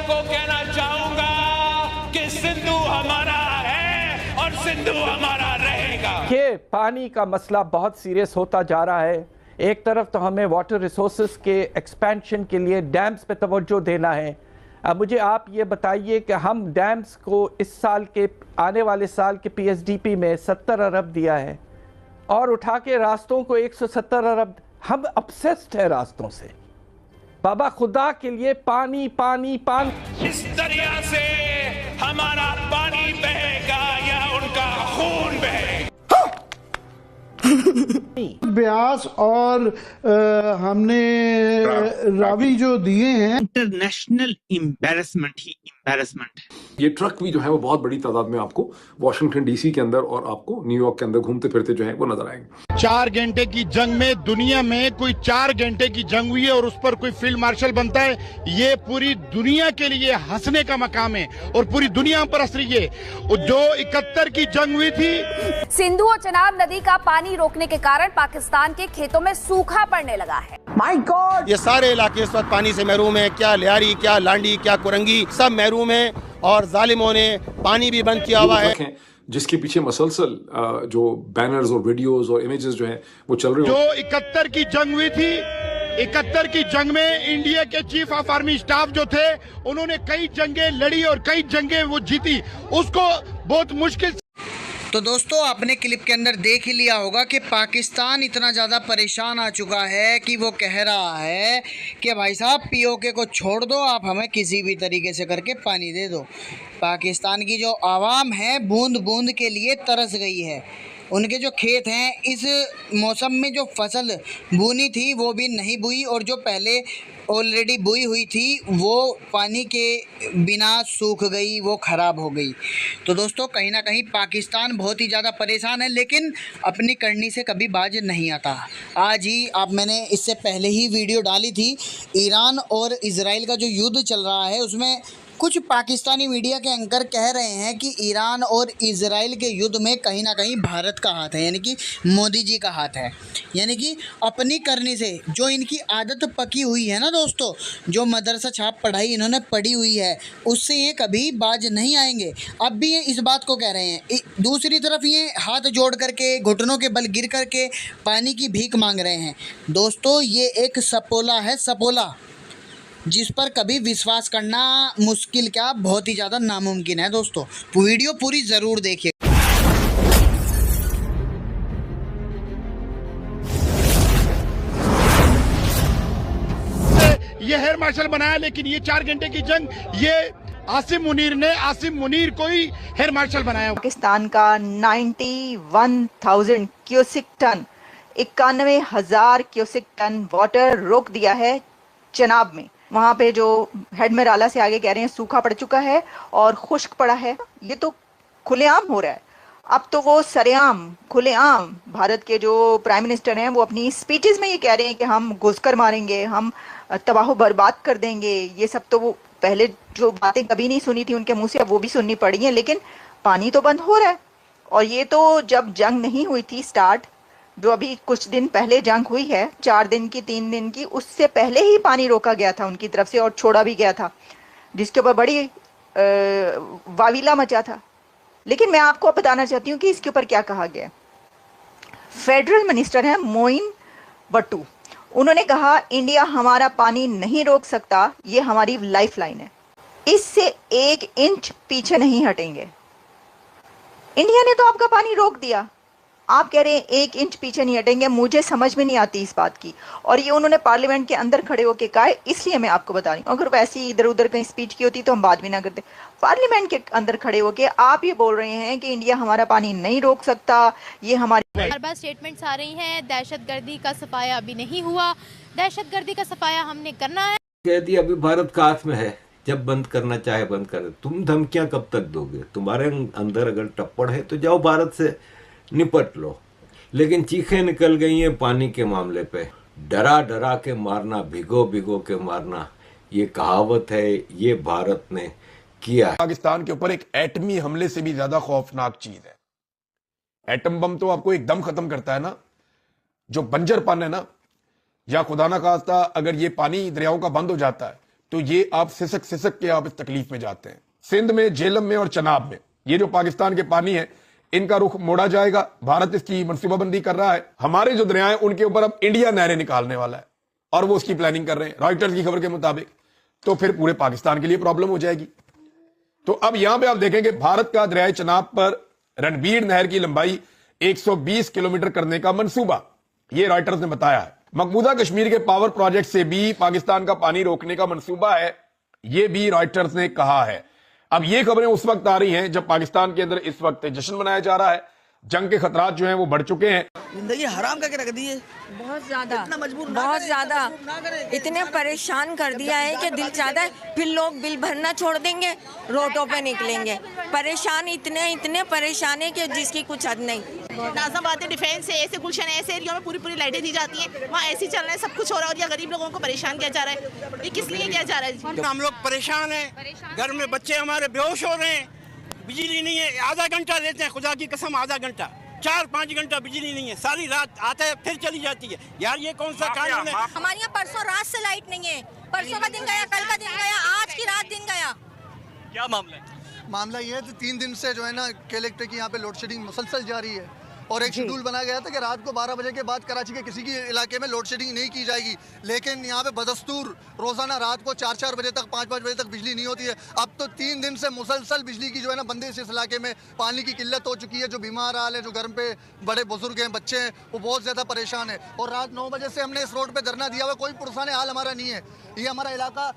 सबको कहना चाहूंगा कि सिंधु हमारा है और सिंधु हमारा रहेगा। ये पानी का मसला बहुत सीरियस होता जा रहा है। एक तरफ तो हमें वाटर रिसोर्सेज के एक्सपेंशन के लिए डैम्स पे तवज्जो देना है। अब मुझे आप ये बताइए कि हम डैम्स को इस साल के आने वाले साल के पीएसडीपी में 70 अरब दिया है और उठा के रास्तों को 170 अरब। हम ऑब्सेस्ड है रास्तों से। बाबा खुदा के लिए पानी पानी पानी। इस दरिया से हमारा पानी बहेगा या उनका खून बहेगा। ब्यास और हमने रावी जो दिए हैं, इंटरनेशनल एम्बैरेसमेंट ही एम्बैरेसमेंट है। ये ट्रक भी जो है वो बहुत बड़ी तादाद में आपको वॉशिंगटन डीसी के अंदर और आपको न्यूयॉर्क के अंदर घूमते फिरते जो है वो नजर आएंगे। 4 घंटे की जंग में दुनिया में कोई 4 घंटे की जंग हुई है और उस पर कोई फील्ड मार्शल बनता है, ये पूरी दुनिया के लिए हंसने का मकाम है और पूरी दुनिया पर हंस रही है। जो 71 की जंग हुई थी, सिंधु और चनाब नदी का पानी रोकने के कारण पाकिस्तान के खेतों में सूखा पड़ने लगा है। माय गॉड, ये सारे इलाके इस वक्त पानी से महरूम है। क्या लियारी, क्या लांडी, क्या कुरंगी, सब महरूम है और जालिमों ने पानी भी बंद किया हुआ है, जिसके पीछे मसलसल जो बैनर्स और वीडियोस और इमेजेस जो हैं वो चल रहे हैं। जो 71 की जंग हुई थी, 71 की जंग में इंडिया के चीफ ऑफ आर्मी स्टाफ जो थे, उन्होंने कई जंगें लड़ी और कई जंगें वो जीती। उसको बहुत मुश्किल। तो दोस्तों, आपने क्लिप के अंदर देख ही लिया होगा कि पाकिस्तान इतना ज़्यादा परेशान आ चुका है कि वो कह रहा है कि भाई साहब पीओके को छोड़ दो, आप हमें किसी भी तरीके से करके पानी दे दो। पाकिस्तान की जो आवाम है बूंद बूंद के लिए तरस गई है। उनके जो खेत हैं इस मौसम में जो फसल बोनी थी वो भी नहीं बोई और जो पहले ऑलरेडी बोई हुई थी वो पानी के बिना सूख गई, वो ख़राब हो गई। तो दोस्तों, कहीं ना कहीं पाकिस्तान बहुत ही ज़्यादा परेशान है, लेकिन अपनी करनी से कभी बाज नहीं आता। आज ही मैंने इससे पहले ही वीडियो डाली थी, ईरान और इजराइल का जो युद्ध चल रहा है उसमें कुछ पाकिस्तानी मीडिया के एंकर कह रहे हैं कि ईरान और इजराइल के युद्ध में कहीं ना कहीं भारत का हाथ है, यानी कि मोदी जी का हाथ है। यानी कि अपनी करनी से जो इनकी आदत पकी हुई है ना दोस्तों, जो मदरसा छाप पढ़ाई इन्होंने पढ़ी हुई है, उससे ये कभी बाज नहीं आएंगे। अब भी ये इस बात को कह रहे हैं। दूसरी तरफ ये हाथ जोड़ करके घुटनों के बल गिर करके पानी की भीख मांग रहे हैं। दोस्तों, ये एक सपोला है, सपोला, जिस पर कभी विश्वास करना मुश्किल क्या बहुत ही ज़्यादा नामुमकिन है। दोस्तों, वीडियो पूरी ज़रूर देखिए। ये हेयर मार्शल बनाया, लेकिन ये 4 घंटे की जंग ये आसिम मुनीर को ही हेयर मार्शल बनाया। पाकिस्तान का 91,000 cusec ton, 91,000 cusec ton water रोक दिया है चनाब में। वहाँ पे जो हेडमेराला से आगे कह रहे हैं सूखा पड़ चुका है और खुश्क पड़ा है। ये तो खुलेआम हो रहा है। अब तो वो सरेआम खुलेआम भारत के जो प्राइम मिनिस्टर हैं वो अपनी स्पीचेस में ये कह रहे हैं कि हम घुसकर मारेंगे, हम तबाह बर्बाद कर देंगे। ये सब तो वो पहले जो बातें कभी नहीं सुनी थी उनके मुंह से, अब वो भी सुननी पड़ी हैं। लेकिन पानी तो बंद हो रहा है। और ये तो जब जंग नहीं हुई थी स्टार्ट, जो अभी कुछ दिन पहले जंग हुई है, 4 दिन की 3 दिन की, उससे पहले ही पानी रोका गया था उनकी तरफ से और छोड़ा भी गया था, जिसके ऊपर बड़ी वावीला मचा था। लेकिन मैं आपको बताना चाहती हूँ कि इसके ऊपर क्या कहा गया। फेडरल मिनिस्टर हैं मोइन बट्टू, उन्होंने कहा इंडिया हमारा पानी नहीं रोक सकता, ये हमारी लाइफ लाइन है, इससे 1 इंच पीछे नहीं हटेंगे। इंडिया ने तो आपका पानी रोक दिया, आप कह रहे हैं 1 इंच पीछे नहीं हटेंगे। मुझे समझ में नहीं आती इस बात की। और ये उन्होंने पार्लियामेंट के अंदर खड़े होकर कहा है, इसलिए मैं आपको बता रही हूँ। अगर वैसी इधर उधर कहीं स्पीच की होती तो हम बात भी ना करते। पार्लियामेंट के अंदर खड़े होकर आप ये बोल रहे हैं कि इंडिया हमारा पानी नहीं रोक सकता, ये हमारी बार बार स्टेटमेंट्स आ रही हैं। दहशतगर्दी का सफाया अभी नहीं हुआ, दहशतगर्दी का सफाया हमने करना है। कहती अभी भारत का हाथ में है, जब बंद करना चाहे बंद कर। तुम धमकियां कब तक दोगे? तुम्हारे अंदर अगर टप्पड़ है तो जाओ भारत से निपट लो। लेकिन चीखें निकल गई हैं पानी के मामले पे। डरा डरा के मारना, भिगो भिगो के मारना, ये कहावत है, ये भारत ने किया है। पाकिस्तान के ऊपर एक एटमी हमले से भी ज्यादा खौफनाक चीज है। एटम बम तो आपको एकदम खत्म करता है ना। जो बंजर पानी है ना, या खुदा ना खास्ता अगर ये पानी दरियाओं का बंद हो जाता है तो ये आप सिसक सिसक के आप इस तकलीफ में जाते हैं। सिंध में, झेलम में और चनाब में ये जो पाकिस्तान के पानी है, इनका रुख मोड़ा जाएगा। भारत इसकी मनसूबाबंदी कर रहा है। हमारे जो दरिया हैं उनके ऊपर अब इंडिया नहरें निकालने वाला है और वो उसकी प्लानिंग कर रहे हैं रॉयटर्स की खबर के मुताबिक। तो फिर पूरे पाकिस्तान के लिए प्रॉब्लम हो जाएगी। तो अब यहां पे आप देखेंगे भारत का दरियाए चनाब पर रणबीर नहर की लंबाई 120 किलोमीटर करने का मंसूबा, ये रॉयटर्स ने बताया है। मकबूजा कश्मीर के पावर प्रोजेक्ट से भी पाकिस्तान का पानी रोकने का मंसूबा है, ये भी रॉयटर्स ने कहा है। अब ये खबरें उस वक्त आ रही हैं जब पाकिस्तान के अंदर इस वक्त जश्न मनाया जा रहा है, जंग के खतरात जो हैं वो बढ़ चुके हैं। जिंदगी हराम करके रख दी है, बहुत ज्यादा, इतना मजबूर बहुत ज्यादा, इतने परेशान कर दिया है कि दिल चाहता है फिर लोग बिल भरना छोड़ देंगे, रोडों पे निकलेंगे। परेशान इतने परेशान है कि जिसकी कुछ हद नहीं। नाज़िमाबाद डिफेंस है, ऐसे गुलशन है, ऐसे एरिया में पूरी लाइटें दी जाती हैं, वहाँ ऐसी चल रहा है, सब कुछ हो रहा है और यहाँ गरीब लोगों को परेशान किया जा रहा है। ये किस लिए किया जा रहा है? हम लोग परेशान हैं, घर में बच्चे हमारे बेहोश हो रहे हैं, बिजली नहीं है, आधा घंटा देते हैं, खुदा की कसम आधा घंटा, 4-5 घंटा बिजली नहीं है, सारी रात आता है फिर चली जाती है। यार ये कौन सा कानून है? हमारे यहाँ परसों रात से लाइट नहीं है, परसों का दिन गया, कल का दिन गया, आज की रात दिन गया। क्या मामला है? मामला ये है कि 3 दिन से जो है ना कलेक्टर की यहाँ पे लोड शेडिंग मुसलसल जारी है और एक शेड्यूल बनाया गया था कि रात को 12 बजे के बाद कराची के किसी के इलाके में लोड शेडिंग नहीं की जाएगी, लेकिन यहाँ पे बदस्तूर रोजाना रात को 4-4 बजे तक 5-5 बजे तक बिजली नहीं होती है। अब तो 3 दिन से मुसलसल बिजली की जो है ना बंदिश इस इलाके में, पानी की किल्लत हो चुकी है। जो बीमार हाल है, जो घर पे बड़े बुजुर्ग हैं, बच्चे हैं, वो बहुत ज़्यादा परेशान है। और रात 9 बजे से हमने इस रोड पर धरना दिया हुआ, कोई पुरसाने हाल हमारा नहीं है। ये हमारा इलाका,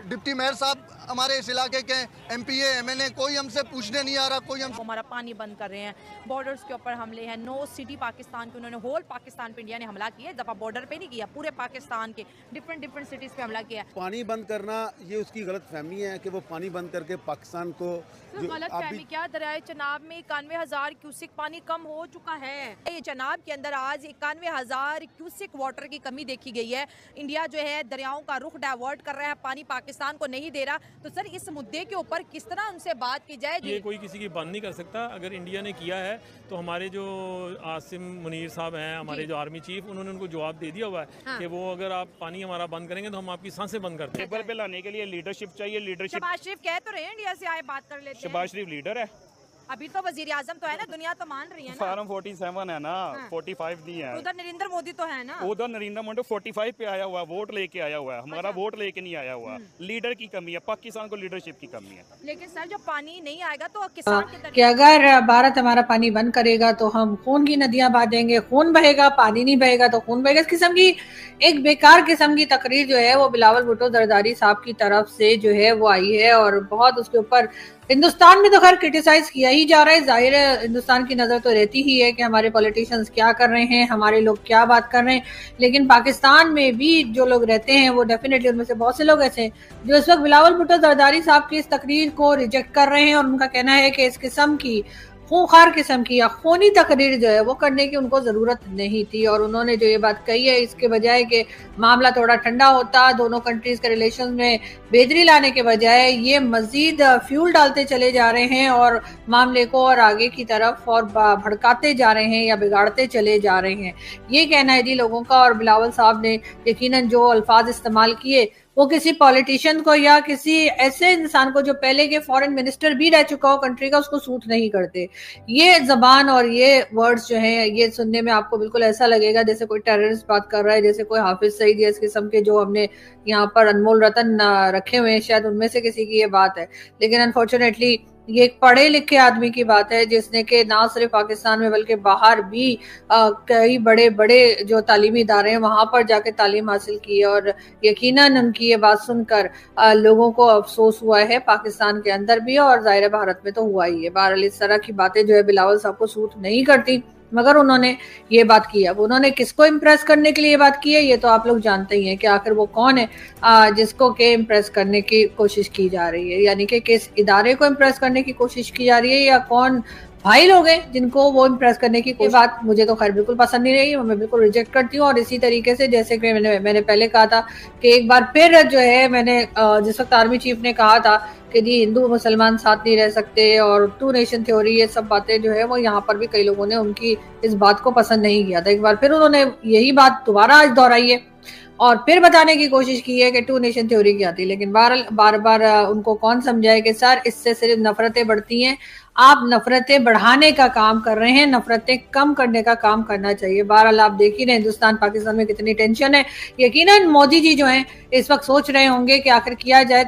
डिप्टी मेयर साहब हमारे इस इलाके के, MPA MNA, कोई हमसे पूछने नहीं आ रहा, कोई हम हमारा पानी बंद कर रहे हैं, बॉर्डर्स के ऊपर हमले हैं, 9 सिटी पाकिस्तान के उन्होंने होल पाकिस्तान पे इंडिया ने हमला किया है, दफा बॉर्डर पे नहीं किया, पूरे पाकिस्तान के डिफरेंट सिटीज पे हमला किया है। पानी बंद करना ये उसकी गलत फहमी है कि वो पानी बंद करके पाकिस्तान को गलत फहमी क्या, दरियाए चनाब में 91,000 क्यूसिक पानी कम हो चुका है। ये चनाब के अंदर आज 91,000 क्यूसिक वाटर की कमी देखी गई है। इंडिया जो है दरियाओं का रुख डाइवर्ट कर रहा है, पानी पाकिस्तान को नहीं दे रहा। तो सर इस मुद्दे के ऊपर किस तरह उनसे बात की जाए? ये कोई किसी की बंद नहीं कर सकता। अगर इंडिया ने किया है तो हमारे जो आसिम मुनीर साहब हैं, हमारे जो आर्मी चीफ, उन्होंने उनको जवाब दे दिया हुआ है कि वो अगर आप पानी हमारा बंद करेंगे तो हम आपकी सांसें बंद करते हैं। टेबल पे लाने के लिए लीडरशिप चाहिए। लीडरशिप शहबाज शरीफ कह तो रहे हैं इंडिया से आए बात कर लेते हैं। शहबाज शरीफ लीडर है, अभी तो वजीर आजम तो है ना, दुनिया तो मान रही है ना। फार्म 47 है ना, 45 नहीं है। उधर नरेंद्र मोदी तो है ना, उधर नरेंद्र मोदी 45 पे आया हुआ है, वोट लेके आया हुआ है। हमारा वोट लेके नहीं आया हुआ। लीडर की कमी है, पाकिस्तान को लीडरशिप की कमी है। लेकिन सर जो पानी नहीं आएगा तो किसान कि अगर भारत हमारा पानी बंद करेगा तो हम खून की नदियां बहाएंगे, खून बहेगा, पानी नहीं बहेगा तो खून बहेगा। इस किस्म की एक बेकार किस्म की तकरीर जो है वो बिलावल भुट्टो जरदारी साहब की तरफ से जो है वो आई है और बहुत उसके ऊपर हिंदुस्तान में तो खैर क्रिटिसाइज किया ही जा रहा है। जाहिर है हिंदुस्तान की नजर तो रहती ही है कि हमारे पॉलिटिशियंस क्या कर रहे हैं, हमारे लोग क्या बात कर रहे हैं, लेकिन पाकिस्तान में भी जो लोग रहते हैं वो डेफिनेटली उनमें से बहुत से लोग ऐसे हैं जो इस वक्त बिलावल भुट्टो जरदारी साहब की इस तकरीर को रिजेक्ट कर रहे हैं और उनका कहना है कि इस किस्म की खूंखार किस्म की या खूनी तकरीर जो है वो करने की उनको जरूरत नहीं थी। और उन्होंने जो ये बात कही है इसके बजाय कि मामला थोड़ा ठंडा होता, दोनों कंट्रीज के रिलेशन में बेहतरी लाने के बजाय ये मजीद फ्यूल डालते चले जा रहे हैं और मामले को और आगे की तरफ और भड़काते जा रहे हैं या बिगाड़ते चले जा रहे हैं। ये कहना है जी लोगों का। और बिलावल साहब ने यकीनन जो अल्फाज इस्तेमाल किए वो किसी पॉलिटिशियन को या किसी ऐसे इंसान को जो पहले के फॉरेन मिनिस्टर भी रह चुका हो कंट्री का, उसको सूट नहीं करते। ये जबान और ये वर्ड्स जो हैं ये सुनने में आपको बिल्कुल ऐसा लगेगा जैसे कोई टेररिस्ट बात कर रहा है, जैसे कोई हाफिज सईद या इस किस्म के जो हमने यहाँ पर अनमोल रतन रखे हुए हैं, शायद उनमें से किसी की ये बात है। लेकिन अनफॉर्चुनेटली ये एक पढ़े लिखे आदमी की बात है जिसने कि ना सिर्फ पाकिस्तान में बल्कि बाहर भी कई बड़े बड़े जो तालीमी इदारे हैं वहां पर जाके तालीम हासिल की है। और यकीनन उनकी ये बात सुनकर लोगों को अफसोस हुआ है पाकिस्तान के अंदर भी और ज़ाहिर भारत में तो हुआ ही है। बहरहाल इस तरह की बातें जो है बिलावल साहब को सूट नहीं करती, मगर उन्होंने ये बात की। अब उन्होंने किसको इम्प्रेस करने के लिए ये बात की है ये तो आप लोग जानते ही हैं कि आखिर वो कौन है जिसको के इम्प्रेस करने की कोशिश की जा रही है, यानी कि किस इदारे को इम्प्रेस करने की कोशिश की जा रही है या कौन भाई लोग हैं जिनको वो इम्प्रेस करने की कोई बात मुझे तो खैर बिल्कुल पसंद नहीं रही, मैं बिल्कुल रिजेक्ट करती हूँ। और इसी तरीके से जैसे कि मैंने पहले कहा था कि एक बार फिर जो है मैंने जिस वक्त आर्मी चीफ ने कहा था कि जी हिंदू मुसलमान साथ नहीं रह सकते और 2 नेशन थ्योरी, ये सब बातें जो है वो यहाँ पर भी कई लोगों ने उनकी इस बात को पसंद नहीं किया था। एक बार फिर उन्होंने यही बात दोबारा आज दोहराई है और फिर बताने की कोशिश की है कि 2 नेशन थ्योरी क्या थी, लेकिन बार बार उनको कौन समझाए कि सर इससे सिर्फ नफरतें बढ़ती हैं, आप नफरतें बढ़ाने का काम कर रहे हैं, नफरतें कम करने का काम करना चाहिए। बहरहाल आप देख ही रहे हिंदुस्तान पाकिस्तान में कितनी टेंशन है। यकीनन मोदी जी जो हैं इस वक्त सोच रहे होंगे कि आखिर किया जाए